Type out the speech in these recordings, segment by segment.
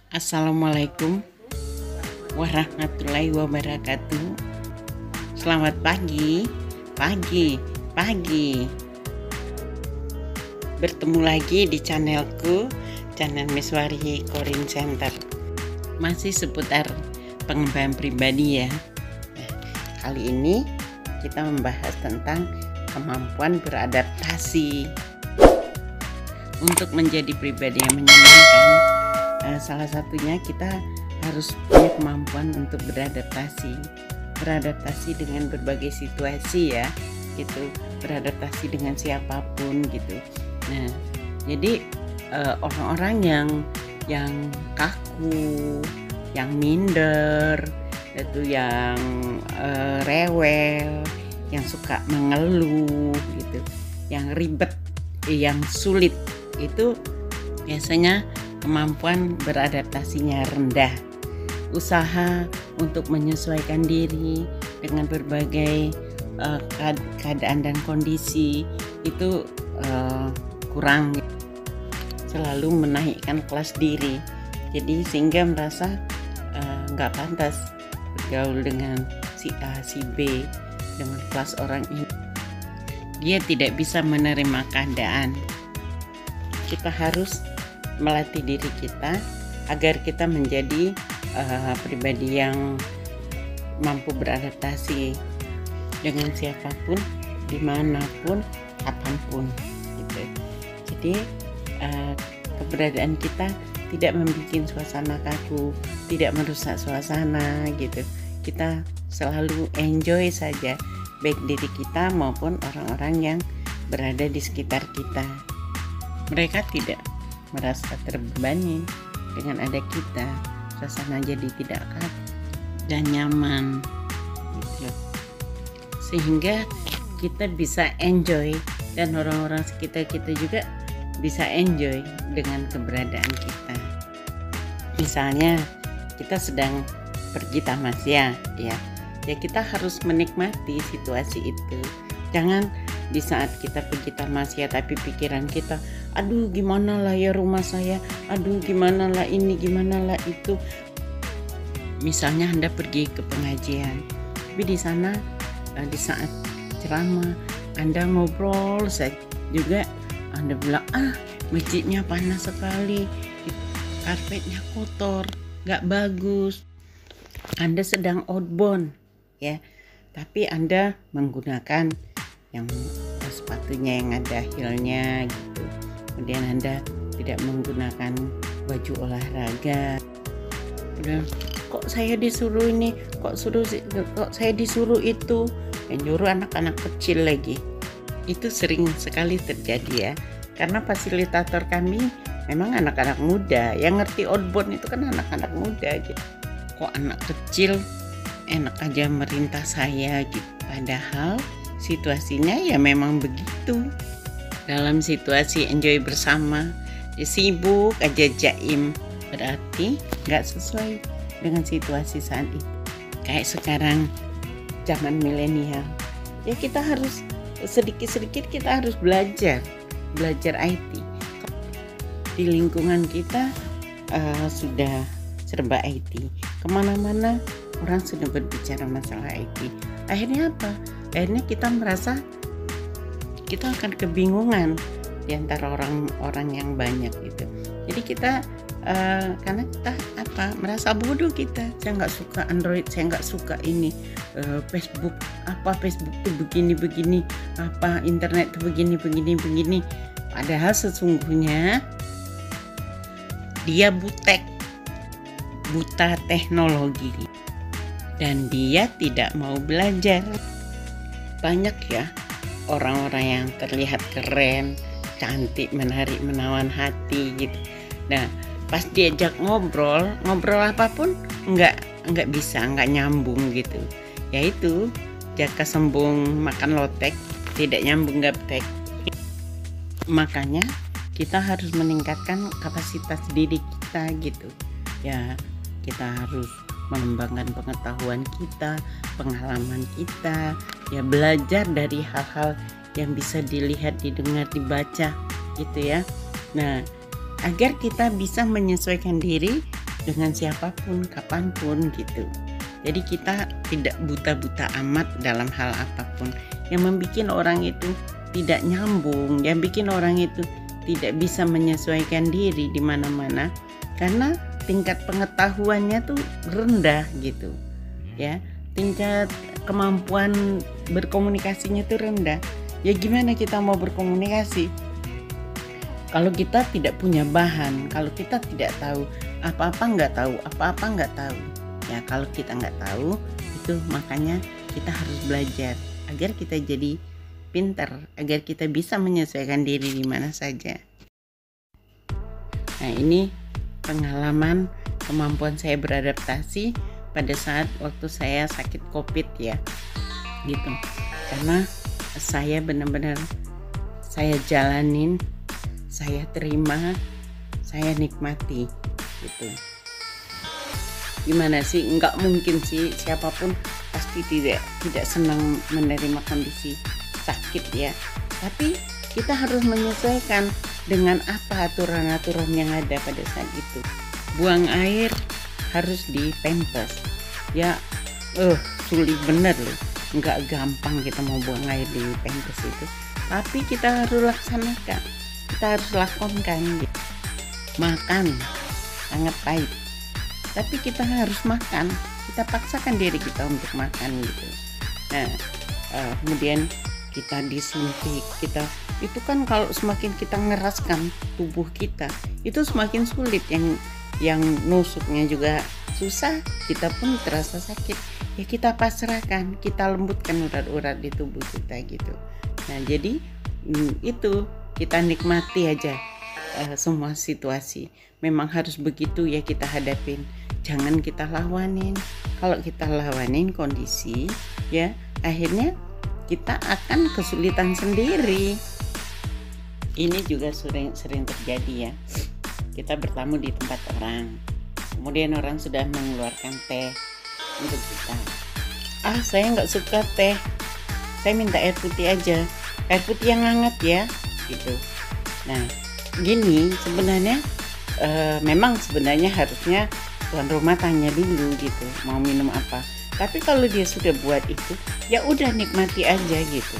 Assalamualaikum warahmatullahi wabarakatuh. Selamat pagi. Bertemu lagi di channelku, channel Miswari Corin Center. Masih seputar pengembangan pribadi ya. Nah, kali ini kita membahas tentang kemampuan beradaptasi. Untuk menjadi pribadi yang menyenangkan, salah satunya kita harus punya kemampuan untuk beradaptasi dengan berbagai situasi ya, gitu, beradaptasi dengan siapapun gitu. Nah, jadi orang-orang yang kaku, yang minder, itu yang rewel, yang suka mengeluh gitu, yang ribet, yang sulit, itu biasanya kemampuan beradaptasinya rendah. Usaha untuk menyesuaikan diri dengan berbagai keadaan dan kondisi itu kurang, selalu menaikkan kelas diri, jadi sehingga merasa nggak pantas bergaul dengan si A, si B, dengan kelas orang ini. Dia tidak bisa menerima keadaan. Kita harus melatih diri kita agar kita menjadi pribadi yang mampu beradaptasi dengan siapapun, dimanapun, kapanpun gitu. Jadi keberadaan kita tidak membuat suasana kaku, tidak merusak suasana gitu. Kita selalu enjoy saja, baik diri kita maupun orang-orang yang berada di sekitar kita. Mereka tidak merasa terbebani dengan ada kita, suasana jadi tidak kaku dan nyaman gitu. Sehingga kita bisa enjoy dan orang-orang sekitar kita juga bisa enjoy dengan keberadaan kita. Misalnya kita sedang pergi tamasya ya kita harus menikmati situasi itu. Jangan di saat kita pergi tamasya tapi pikiran kita, aduh gimana lah ya rumah saya, aduh gimana lah ini, gimana lah itu. Misalnya Anda pergi ke pengajian, tapi di sana di saat ceramah Anda ngobrol saja juga, Anda bilang, masjidnya panas sekali, karpetnya kotor, gak bagus. Anda sedang outbound ya, tapi Anda menggunakan yang sepatunya yang ada heel-nya gitu. Kemudian Anda tidak menggunakan baju olahraga. Udah, kok saya disuruh ini, kok saya disuruh itu, yang nyuruh anak-anak kecil lagi. Itu sering sekali terjadi ya, karena fasilitator kami memang anak-anak muda. Yang ngerti outbound itu kan anak-anak muda gitu. Kok anak kecil enak aja merintah saya gitu. Padahal situasinya ya memang begitu. Dalam situasi enjoy bersama, ya sibuk aja jaim, berarti nggak sesuai dengan situasi saat itu. Kayak sekarang zaman milenial, ya kita harus sedikit-sedikit kita harus belajar IT. Di lingkungan kita sudah serba IT, kemana-mana orang sudah berbicara masalah IT. Akhirnya apa? Akhirnya kita merasa kita akan kebingungan di antara orang-orang yang banyak gitu. Jadi kita karena kita merasa bodoh kita. Saya nggak suka Android, saya nggak suka ini Facebook tuh begini, apa internet tuh begini. Padahal sesungguhnya dia buta teknologi dan dia tidak mau belajar. Banyak ya orang-orang yang terlihat keren, cantik, menarik, menawan hati gitu. Nah, pas diajak ngobrol apapun nggak bisa, nggak nyambung gitu. Yaitu jaka sembung makan lotek, tidak nyambung gaptek. Makanya kita harus meningkatkan kapasitas diri kita gitu. Ya, kita harus mengembangkan pengetahuan kita, pengalaman kita, ya belajar dari hal-hal yang bisa dilihat, didengar, dibaca gitu ya. Nah, agar kita bisa menyesuaikan diri dengan siapapun, kapanpun gitu. Jadi kita tidak buta-buta amat dalam hal apapun yang membuat orang itu tidak nyambung, yang bikin orang itu tidak bisa menyesuaikan diri di mana-mana karena tingkat pengetahuannya tuh rendah gitu. Ya, tingkat kemampuan berkomunikasinya tuh rendah. Ya gimana kita mau berkomunikasi kalau kita tidak punya bahan, kalau kita tidak tahu apa-apa nggak tahu. Ya kalau kita nggak tahu itu makanya kita harus belajar agar kita jadi pintar, agar kita bisa menyesuaikan diri di mana saja. Nah ini pengalaman kemampuan saya beradaptasi pada saat waktu saya sakit COVID ya, gitu. Karena saya benar-benar saya jalanin, saya terima, saya nikmati gitu. Gimana sih, nggak mungkin sih siapapun pasti tidak senang menerima kondisi sakit ya, tapi kita harus menyesuaikan dengan apa aturan-aturan yang ada pada saat itu. Buang air harus di pampers ya, sulit bener loh, nggak gampang kita mau buang air di pampers itu, tapi kita harus laksanakan, kita harus lakukan gitu. Makan sangat pahit, tapi kita harus makan, kita paksakan diri kita untuk makan gitu. Nah kemudian kita disuntik, kita itu kan kalau semakin kita ngeraskan tubuh kita itu semakin sulit, yang nusuknya juga susah, kita pun terasa sakit ya, kita pasrahkan, kita lembutkan urat-urat di tubuh kita gitu. Nah jadi itu kita nikmati aja semua situasi, memang harus begitu ya kita hadapin, jangan kita lawanin. Kalau kita lawanin kondisi ya akhirnya kita akan kesulitan sendiri. Ini juga sering terjadi ya, kita bertamu di tempat orang, kemudian orang sudah mengeluarkan teh untuk kita. Saya nggak suka teh, saya minta air putih aja, air putih yang hangat ya gitu. Nah gini sebenarnya memang sebenarnya harusnya tuan rumah tanya dulu gitu mau minum apa, tapi kalau dia sudah buat itu ya udah nikmati aja gitu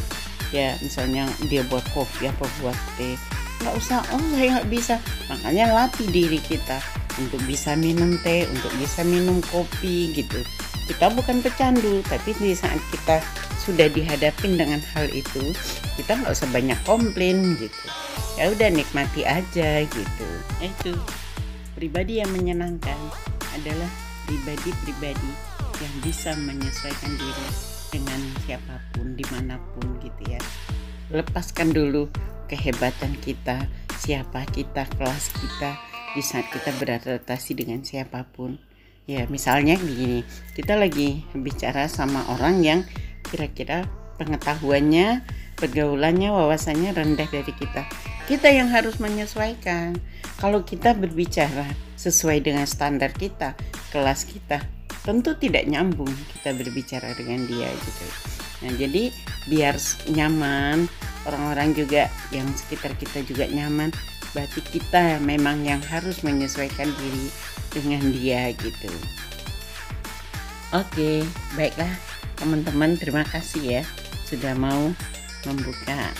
ya. Misalnya dia buat kopi apa buat teh, nggak usah saya nggak bisa. Makanya latih diri kita untuk bisa minum teh, untuk bisa minum kopi gitu. Kita bukan pecandu, tapi di saat kita sudah dihadapin dengan hal itu, kita nggak usah banyak komplain gitu. Ya udah nikmati aja gitu. Itu pribadi yang menyenangkan adalah pribadi yang bisa menyesuaikan diri dengan siapapun dimanapun gitu ya. Lepaskan dulu kehebatan kita, siapa kita, kelas kita di saat kita beradaptasi dengan siapapun. Ya misalnya begini, kita lagi bicara sama orang yang kira-kira pengetahuannya, pergaulannya, wawasannya rendah dari kita. Kita yang harus menyesuaikan. Kalau kita berbicara sesuai dengan standar kita, kelas kita, tentu tidak nyambung kita berbicara dengan dia gitu. Nah jadi biar nyaman, orang-orang juga yang sekitar kita juga nyaman, berarti kita memang yang harus menyesuaikan diri dengan dia gitu. Oke, baiklah teman-teman, terima kasih ya sudah mau membuka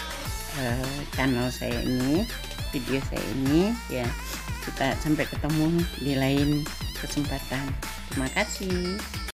channel saya ini, video saya ini ya. Kita sampai ketemu di lain kesempatan. Terima kasih.